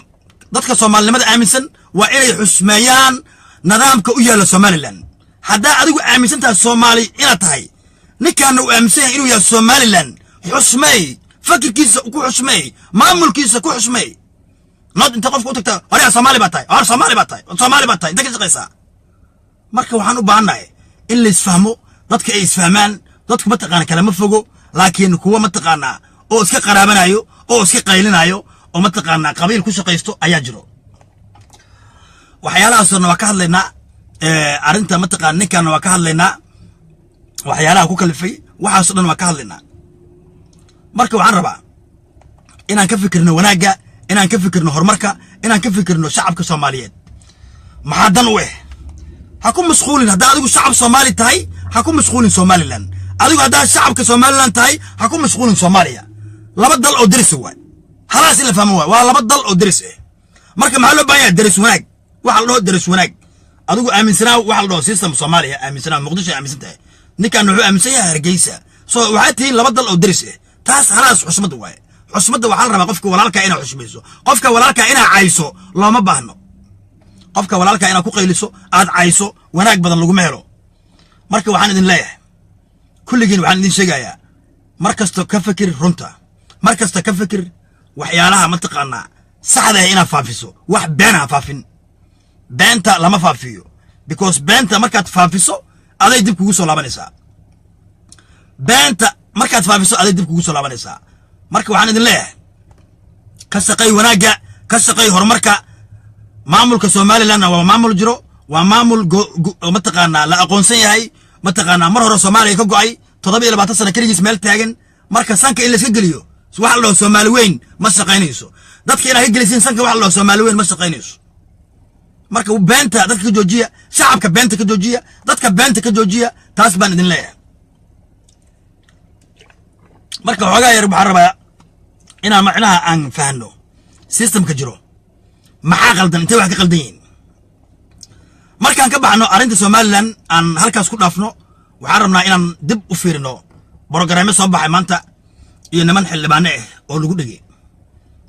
dadka Soomaalinimada aaminsan waa inay xusmeeyaan nidaamka u yaala Somaliland hadaa adigu aaminsantahay Soomaali ina tahay ninkan uu aaminsan inuu yahay Somaliland xusmeey fakirkiisa ku xusmeey maamulkiisa ku xusmeey nod inta qofku u tagta hore Soomaali ba tahay Soomaali ba tahay inta ka shaqeysa marka waxaan u baahanahay in la isfahmo dadka ay isfahmaan dadku ma taqaan kala ma fogo laakiin kuwa ma taqaana oo iska qaraabanayo oo iska qaylinayo oo ma taqaana qabiil ku shaqeysto ayaa jiro waxyaalaha soo waa ka hadlaynaa arinta ma taqaan ninkan waa ka hadlaynaa waxyaalaha ku kalifay waxa soo dhan waa ka hadlaynaa marka waxaan rabaa inaan ka fikirno wanaaga inaan ka fikirno horumarka inaan ka fikirno shacabka Soomaaliyeed maxaa dan u ha ku mashquulin hadaa adigu shacab Soomaali tahay ha ku mashquulin Somaliland adigu hadaa shacabka Somaliland tahay ha ku mashquulin Soomaaliya laba dal oo diris waay halaas la fahmo waa laba dal oo diris marka maxaa loo baahan yahay diris wanaag waxa la dhaho diris wanaag adigu aaminsanaa waxa la dhaho system Soomaaliya aaminsanaa Muqdisho aaminsantahay ninkan wuxuu aaminsan yahay Hargeysa soo waxa tii laba dal oo diris taas halaas xusmad waay xusmada waxa la rabaa qofka walaalka inaa xushmayso qofka walaalka inaa cayso looma baahno qofka walaalka inaa ku qayliso aad cayso wanaag badan lagu meelo marka waxaan idin leeyahay kulligiin waxaan idin sheegayaa markasto ka fikir runta markasto ka fikir waxyaalaha ma taqaana saxda ah inaa faafiso wax been ah faafin beenta lama faafiyo because beenta markaad faafiso aday dib kugu soo laabanaysaa beenta markaad faafiso aday dib kugu soo laabanaysaa marka waxaan idin leeyahay ka shaqay wanaaga ka shaqay horumarka maamulka Somaliland waa maamul jiro waa maamul ma taqaana la aqoonsan yahay ma taqaana mar hore Soomaaliya ka go'ay 27 sano kaligiis meel taagan marka sanka in la iska geliyo waxa loo Soomaali weyn ma shaqaynayso dadka inay gelisin sanka waxa loo Soomaali weyn ma shaqaynayso marka beenta dadka joojiya shacabka beenta ka joojiya dadka beenta ka joojiya taas baan idin leeyahay marka xogaa yar waxaan rabaa inaan macnaha aan fahno systemka jiro maxaa qaldan intee wax ka qaldan yihiin markaan ka baxno arinta Somaliland aan halkaas ku dhaafno waxaan rabnaa inaan dib u fiirino barnaamijyo soo baxay maanta iyo niman xildhibaan oo lagu dhigay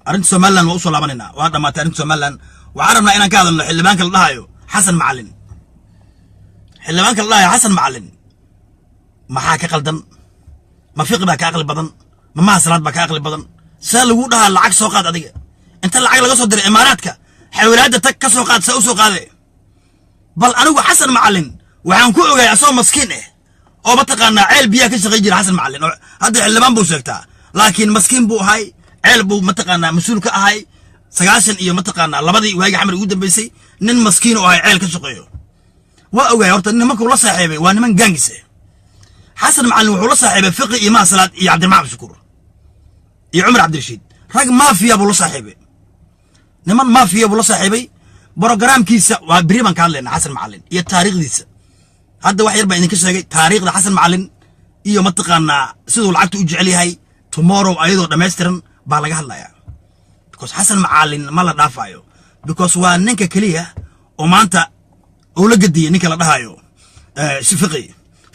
arinta Somaliland waa u soo laabanayna waa dhamaatay arinta Somaliland waxaan rabnaa inaan ka hadalno xildhibaanka la dhahayo Xasan Macalin xildhibaanka la dhahayo Xasan Macalin maxaa ka qaldan ma fiqi baa ka aqli badan ma maasalaad baa ka aqli badan saa lagu dhahaa lacag soo qaad adiga inta lacag laga soo diray imaaraadka xawlaada tag ka soo qaad saa u soo qaaday bal anigu Xasan Macalin waxaan ku ogaay asoo maskiin oo ma taqaana ceel biya ka shaqay jira Xasan Macalin hadda xildhibaan buu sheegtaa laakiin maskiin buu ahay ceel buu ma taqaana mas'uul ka ahay 9 iyo ma taqaana labadii waagi xamar ugu dambeysay nin maskiin oo ahay ceel ka shaqeeyo waa ogaay horta nimanku la saaxiibay waa niman gaangis حسن معلم وحول صاحبه فقه إمام صلاة يا عبد المعبد شكور يا عمر عبد الرشيد رج مافيا بولو صاحبه نمان مافيا بولو صاحبي بروجرام كيسة وبريمان كان لنا حسن معلم يا تاريخ ديس هذا واحد يربع إنك شيء تاريخ حسن معلم iyo mataqaana sidoo lacagtu u jecel yahay tomorrow ayadoo dhameystiran baa laga hadlayaa because Xasan Macalin ma la dhaafayo because waa ninka kaliya oo maanta oo la gadiyay ninka la dhahayo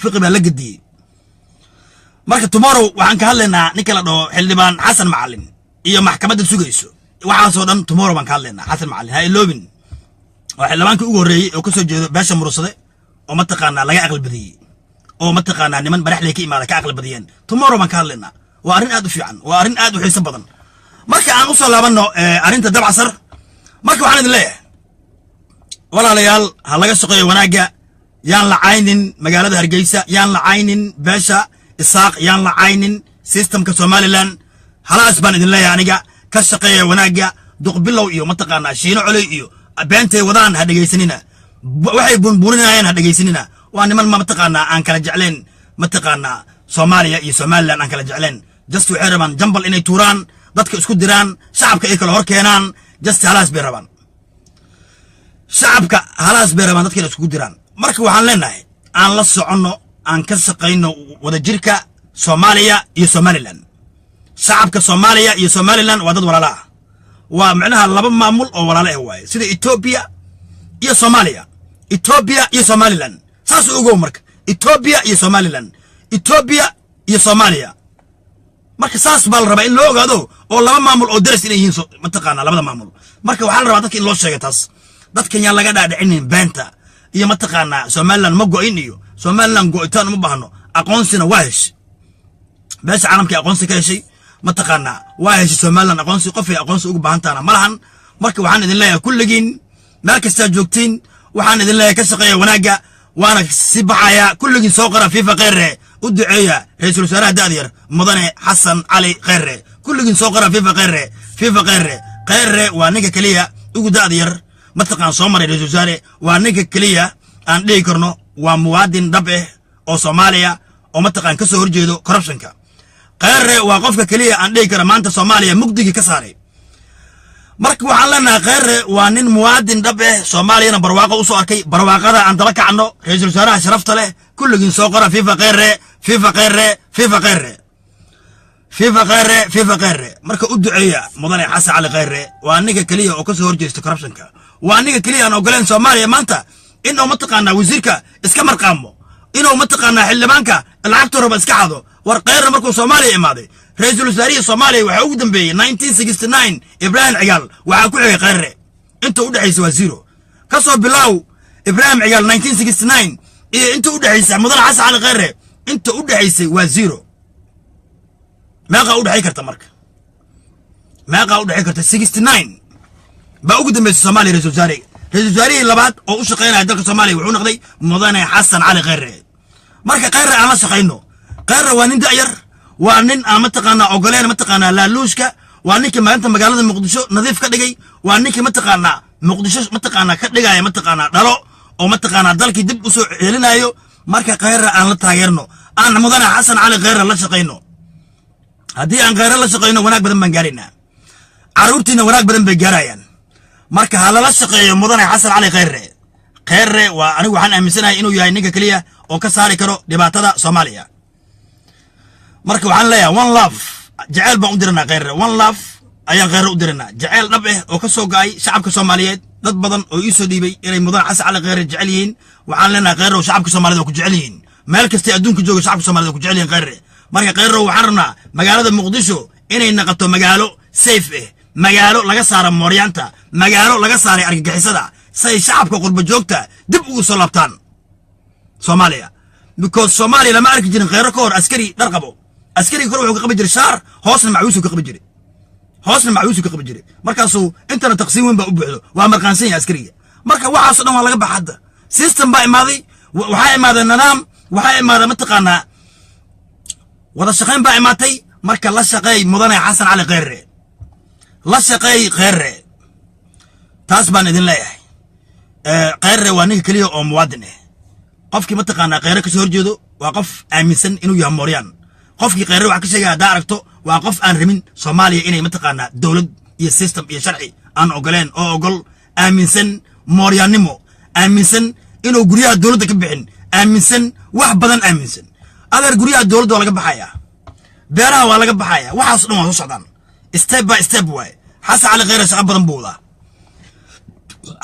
fiqi baa la gadiyay marka tomorrow waxaan ka hadlaynaa ninka la dhaho xildhibaan xasan macalin iyo maxkamadda sugayso waxaasoo dhan tomorrow baan ka hadlaynaa xasan macalin ha iloobin waa xildhibaankii ugu horreeyey oo ka soo jeedo beesha murursade oo mataqaanaa laga aqal badiyey oo mataqaanaa niman baraxley ka imaada ka aqal badiyeen tomorrow baan ka hadlaynaa waa arrin aad u fiican waa arrin aad u xiiso badan marka aan u soo laabanno arrinta dabcasar marka waxaan idin leeyahay walaalayaal ha laga shaqeeyo wanaagga yaan la caynin magaalada hargeysa yaan la caynin beesha isaaq yaan la caynin systemka somaliland halaas baan idin leeyahay aniga ka shaqeeya wanaagga duqbilow iyo mataqaanaa shiino coley iyo beentay wadaan ha dhegaysanina waxay bunburinayaan ha dhegaysanina waa niman mataqaanaa aan kala jecleen mataqaanaa soomaaliya iyo somaliland aan kala jecleen just waxay rabaan jambal inay tuuraan dadka isku diraan shacabka ay kala hor keenaan just halaas bay rabaan shacabka halaas bay rabaan dadka inay isku diraan marka waxaan leenahay aan la soconno aan ka shaqayno wadajirka soomaaliya iyo somaliland shacabka soomaaliya iyo somaliland waa dad walaala ah waa macnaha laba maamul oo walaala ah waaye sida Ethiopia iyo Soomaaliya Ethiopia iyo Somaliland saas ugu marka Ethiopia iyo Somaliland Ethiopia iyo Soomaaliya marka saas baa la rabaa in loo ogaado oo laba maamul oo daris inay yihiin mataqaanaa labada maamul marka waxaa la rabaa dadka in loo sheego taas dadkan yaa laga dhaadhicinin beenta iyo mataqaanaa Somaliland ma go'in iyo Somaliland go'itaan uma baahno aqoonsina waa heshay beesha caalamka aqoonsi ka heshay mataqaanaa waa heshay Somaliland aqoonsi qof ay aqoonsi ugu baahantaana malahan marka waxaan idin leeyahay kulligiin meel kasta joogtiin waxaan idin leeyahay ka shaqeeya wanaagga waana si baxaya kulligiin soo qara FIFA Khayre u duceeya ra'iisul wasaaraha da'yar mudane Xasan Cali Khayre kulligiin soo qara FIFA Khayre waa ninka kaliya ugu da'yar mataqaan soo maray ra'iisul wasaare waa ninka kaliya aan dhigi karno waa muwaadin dhab ah oo Soomaaliya oo mataqaan ka soo horjeedo corruptionka Khayre waa qofka kaliya aan dhigi kara maanta Soomaaliya mugdigi ka saaray marka waxaan leenahay Khayre waa nin muwaadin dhab ah Soomaaliyana barwaaqo u soo arkay barwaaqada aan daba kacno ra'iisul wasaaraha sharafta leh kulligiin soo qara FIFA Khayre marka u duceeya mudane Xasan Cali Khayre waa ninka kaliya oo ka soo horjeesto corruptionka waa ninka kaliya aan ogoleen Soomaaliya maanta inuu mataqaanaa wasiirka iska marqaamo inuu mataqaanaa xildhibaanka lacagta raba iska xado war Khayre markuu Soomaaliya imaaday ra'iisul wasaarihi Soomaaliya waxa ugu dambeeyay 1969 Ibrahim Cigaal waxa ku xigay Khayre inta u dhaxaysa waa zero ka soo bilaaw Ibrahim Cigaal 1969 iyo inta u dhaxaysa mudane Xasan Cali Khayre inta u dhaxaysay waa zero meeqa u dhaxay karta marka meeqa u dhaxay karta 69 ba ugu dambeysay Soomaaliya ra'iisul wasaarihi labaad oo u shaqeynaya dalka Soomaaliya wuxuu noqday mudane Xasan Cali Khayre marka Khayre aan la shaqeyno Khayre waa nin da'yar waa nin aan mataqaanaa ogoleen mataqaanaa laaluushka waa ninka maanta magaalada Muqdisho nadiif ka dhigay waa ninka mataqaanaa Muqdisho mataqaanaa ka dhigaya mataqaanaa dhalo oo mataqaanaa dalkii dib u soo celinayo marka Khayre aan la taageerno aan mudane Xasan Cali Khayre la shaqeyno haddii aan Khayre la shaqeyno wanaag badan baan gaaraynaa caruurtiina wanaag badan bay gaarayaan marka hala la shaqeeyo mudane Xasan Cali Khayre waa anigu waxaan aaminsanahay inuu yahay ninka kaliya oo ka saari karo dhibaatada Soomaaliya marka waxaan leeyahay one love jacayl baan u diranaa Khayre one love ayaan Khayre u diranaa jacayl dhab ah oo ka soo go'ay shacabka Soomaaliyeed dad badan oo ii soo dhiibay inay mudane Xasan Cali Khayre jecel yihiin waxaan leenahay Khayre oo shacabka Soomaaliyeed ku jecel yihiin meel kasta adduunka jooga shacabka Soomaaliyeed ku jecel yihiin Khayre marka Khayre waxaan rabnaa magaalada Muqdisho inay noqoto magaalo safe ah magaalo laga saaro mooryaanta magaalo laga saaray argagixisada say shacabka qurba joogta dib ugu soo laabtaan Soomaaliya because Soomaaliya lama arki jirin Khayre ka hor askari dhar qabo askari kor wuxuu ka qabi jiray shaar hoosna macwiisu ka qabi jiray markaasuu intana taqsiim weyn baa u buuxdo waa marqaansan yahay askariga marka waxaas dhan waa laga baxada system baa imaaday waxaa imaaday nidaam waxaa imaaday mataqaanaa wada shaqayn baa imaatay marka la shaqeey mudane Xasan Cali Khayre la shaqeey Khayre taas baan idin leeyahay Khayre waa ninka kaliya oo muwaadin ah qofkii mataqaanaa Khayre ka soo horjeedo waa qof aaminsan inuu yahay mooryaan qofkii Khayre wax ka sheegay hadaa aragto waa qof aan rabin Soomaaliya inay mataqaanaa dawlad iyo system iyo sharci aan ogoleen oo ogol aaminsan mooryaannimo aaminsan inuu guryaha dawladda ka bixin aaminsan wax badan aaminsan adeer guryaha dawladda waa laga baxayaa beeraha waa laga baxayaa waxaas dhan waa soo socdaan step by step way Xasan Cali Khayre shaqo badan buu wadaa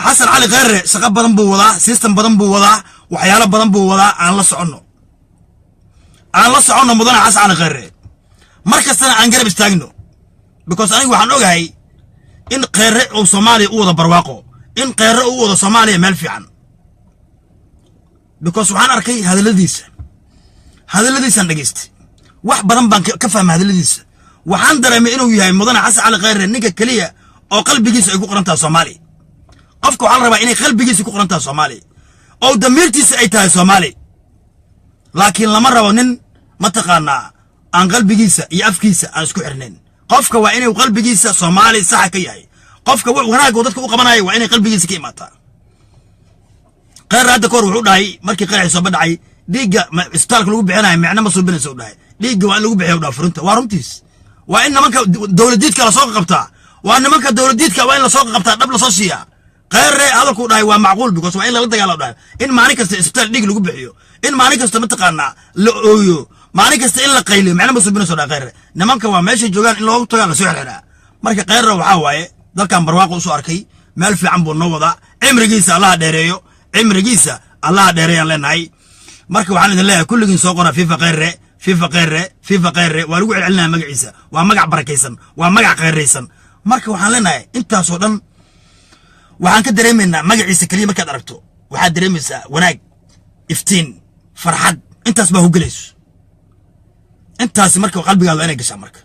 Xasan Cali Khayre shaqo badan buu wadaa system badan buu wadaa waxyaalo badan buu wadaa aan la soconno aan la soconno mudane xasan cali khayre markastana aan garab istaagno because anigu waxaan ogahay in khayre oo Soomaaliya u wada barwaaqo in khayre u wada Soomaaliya meel fiican because waxaan arkay hadaladiisa dhageystay wax badan baan ka fahmay hadaladiisa waxaan dareemay inuu yahay mudane xasan cali khayre ninka kaliya oo qalbigiisa ay ku qorantaa Soomaaliya qofka waxaa la rabaa inay qalbigiisa ku qorantaa Soomaaliya oo damiirtiisa ay tahay Soomaaliya laakiin lama rabo nin ma taqaanaa aan qalbigiisa iyo afkiisa aan isku xirnayn qofka waa inuu qalbigiisa Soomaali sax ka yahay qofka wanaag dadka u qabanaya waa inay qalbigiisa ka imaataa qaraada koor wuxuu dhahay markii qarax soo badhacay dhiiga isbitaalka lagu bixinayo macna ma soo binayso dhahay dhiiga waa in lagu bixiyo furunta waa runtiis waa in nimanka dawladdiidka la soo qabtaa waa nimanka dawladdiidka waa in la soo qabtaa dhab la soo siiya qare hadalku dhahay waa macquul because waa in la dagaalo dhahay in maalin kasta isbitaal dhiig lagu bixiyo in maalin kasta ma taqaanaa la ooyo maalin kasta in la qayliyo macna ma soo binayso dhahay qare nimanka waa meesha joogan in loogu tagaa la soo xirxiraa marka qare waxa waaye dalkan barwaaqo u soo arkay meel fiican buu noo wada cimrigiisa Allah dheereeyo cimrigiisa Allah dheereeyaan leenahay marka waxaan idin leeyahay kulligiin soo qora FIFA qare waa lagu celcelinaa magaciisa waa magac barakaysan waa magac qayraysan marka waxaan leenahay intaas oo dhan waxaan ka dareemaynaa magaciisa kaliya markaad aragto waxaad dareemaysaa wanaag iftiin farxad intaas baa hugelayso intaas marka qalbigaada inay gashaa marka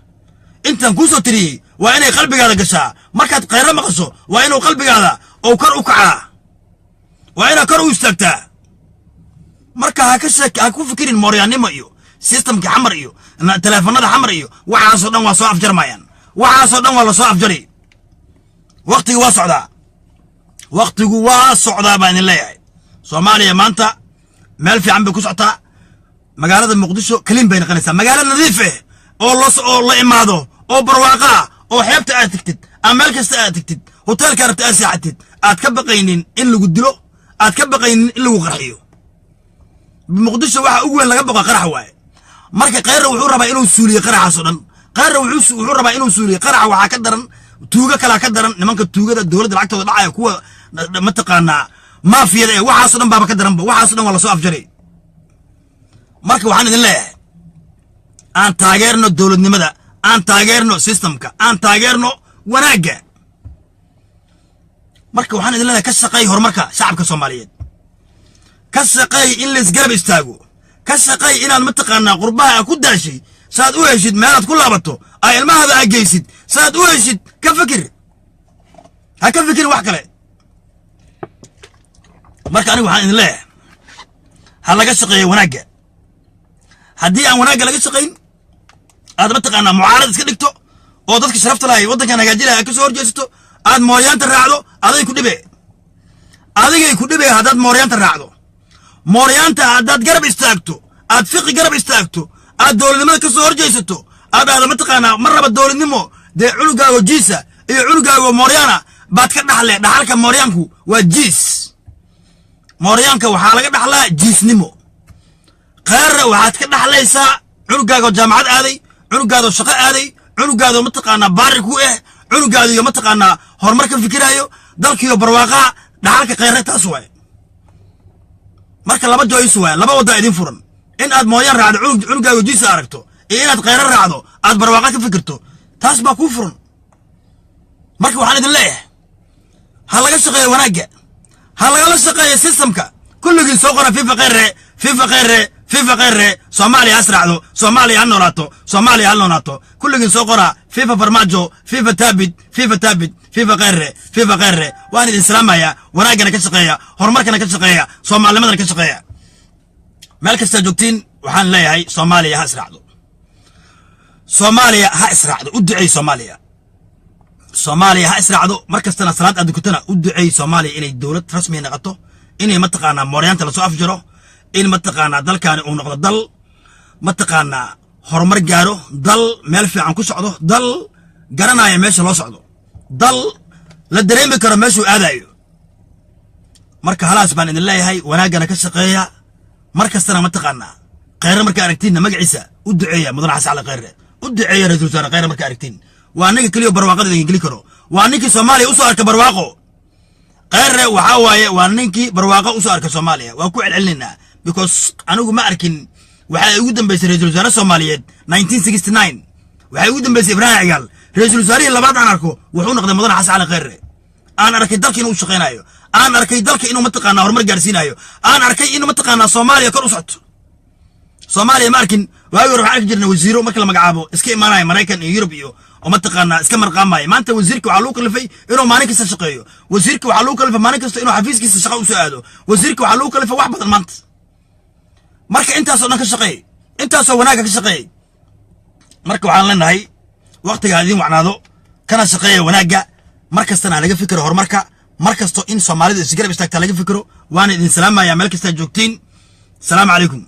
intaan ku soo tiriyay waa inay qalbigaada gashaa markaad khayra maqasho waa inuu qalbigaada oo kor u kacaa waa inaa kor u istaagtaa marka ha ku fikirin mooryaannimo iyo systemka xamar iyo teleefanada xamar iyo waxaasoo dhan waa soo afjarmayaan waxaasoo dhan waa la soo afjari waqtigu waa socdaa baan idin leeyahay Soomaaliya maanta meel fiican bay ku socotaa magaalada Muqdisho kaliin bay noqonaysaa magaalo nadiif ah oo la imaado oo barwaaqa oo xeebta aad tagtid ama meel kasta aad tagtid hotelka rabta aad seexatid aad ka baqaynin in lagu dilo aad ka baqaynin in lagu qarxiyo Muqdisho waxa ugu weyn laga baqo qarax waaye marka khayre wuxuu rabaa inuu suuliyo qaraxaas oo dhan khayre wuxuu rabaa inuu suuliyo qarax waxa ka daran tuuga kala ka daran nimanka tuugada dawladda lacagtooda dhacay kuwa ma taqaanaa maafiyada ee waxaas oo dhan baaba ka daranba waxaas oo dhan waa la soo afjaray marka waxaan idin leeyahay aan taageerno dawladnimada aan taageerno systemka aan taageerno wanaagga marka waxaan idin leeyahay ka shaqeey horumarka shacabka Soomaaliyeed ka shaqeey in la isgarab istaago ka shaqeey inaad ma taqaanaa qurbaha ku daashay saad u heshid meelaad ku laabato ay ilmahada ageysid saad u heshid ka fikir ha ka fikir wax kale marka anigu waxaan idin leeyahay ha laga shaqeeyo wanaagga haddii aan wanaagga laga shaqeyn aad ma taqaanaa mucaarad iska dhigto oo dadka sharafta lahay waddankan hagaajinaya ka soo horjeesato aad mooryaanta raacdo adigay ku dhibe haddaad mooryaanta raacdo mooryaanta haddaad garab istaagto aad fiqi garab istaagto aad dawladnimada ka soo horjeesato aad ma taqaanaa mar raba dawladnimo dee cunugaago jiisa iyo cunugaago mooryaana baad ka dhaxle dhaxalka mooryaanku waa jiis mooryaanka waxaa laga dhaxlaa jiisnimo khayre waxaad ka dhaxlaysaa cunugaago jaamacad aaday cunugaado shaqo aaday cunugaado ma taqaanaa baari ku cunugaado iyo ma taqaanaa horumar ka fikiraayo dalkiyo barwaaqaa dhaxalka khayre taas waaye marka laba joyce waaye laba wada idin furan in aad mooyaan raacdo cunugaago jiisa aragto iyo inaad khayre raacdo aad barwaaqa ka fikirto taas baa kuu furan marka waxaan idin leeyahay ha laga shaqeeyo wanaagga ha lagala shaqeeyo systemka kulligii soo qora FIFA qare Soomaaliya asraacdo Soomaaliya ha noolaato kulligii soo qora FIFA farmaajo FIFA taabid FIFA qare waan idin salaamaya wanaagana ka shaqeeya horumarkana ka shaqeeya Soomaalnimadana ka shaqeeya meel kasta joogtiin waxaan leeyahay Soomaaliya ha israacdo u duceey Soomaaliya ha israacdo markastana salaad aad dukatana u duceey Soomaaliya inay dawlad rasmi noqoto inay ma taqaanaa mooryaanta la soo afjaro in ma taqaanaa dalkaani uu noqdo dal ma taqaanaa horumar gaaro dal meel fiican ku socdo dal garanaya meesha loo socdo dal la dareemi karo meeshuu aadayo marka halaas baan idin leeyahay wanaagana ka shaqeeya markastana ma taqaanaa khayre marka aragtiinna magaciisa u duceeya mudane xasan cali khayre u duceeya ra'iisul wasaare khayre marka aragtiin waa ninka kaliya barwaaqada idin geli karo waa ninkii Soomaaliya u soo arka barwaaqo khayre waxa waaye waa ninkii barwaaqo u soo arka Soomaaliya waa ku celcelinaa because anigu ma arkin waxay ugu dambeysay ra'iisul wasaare Soomaaliyeed 1969 waxay ugu dambeysay Ibrahim Cigaal ra'iisul wasaarihii labaad aan arko wuxuu noqday Mudane Xasan Cali Khayre aan arkay dalka inuu shaqeynayo aan arkay dalka inuu mataqaana horumar gaarsiinayo aan arkay inuu mataqaana Soomaaliya kor u socdo Soomaaliya markin waagi hore waxaan jirnay wasiiro marka la magacaabo iska imaanay Mareykan iyo Yurub iyo oo mataqaana iska marqaamay maanta wasiirka waxa loo kalifay inuu maalin kasta shaqeeyo wasiirka waxa loo kalifay maalin kasta inuu xafiiskiisa shaqo u soo aado wasiirka waxa loo kalifay wax badan maanta marka intaas oo dhan ka shaqeey intaas oo wanaaga ka shaqeey marka waxaan leenahay waqtiga adin wacnaado kana shaqeeyo wanaaga markastana laga fikiro horumarka markasto in Soomaalida isgarab istaagta laga fikiro waan idin salaamayaa meel kasta joogtiin salaam calaykum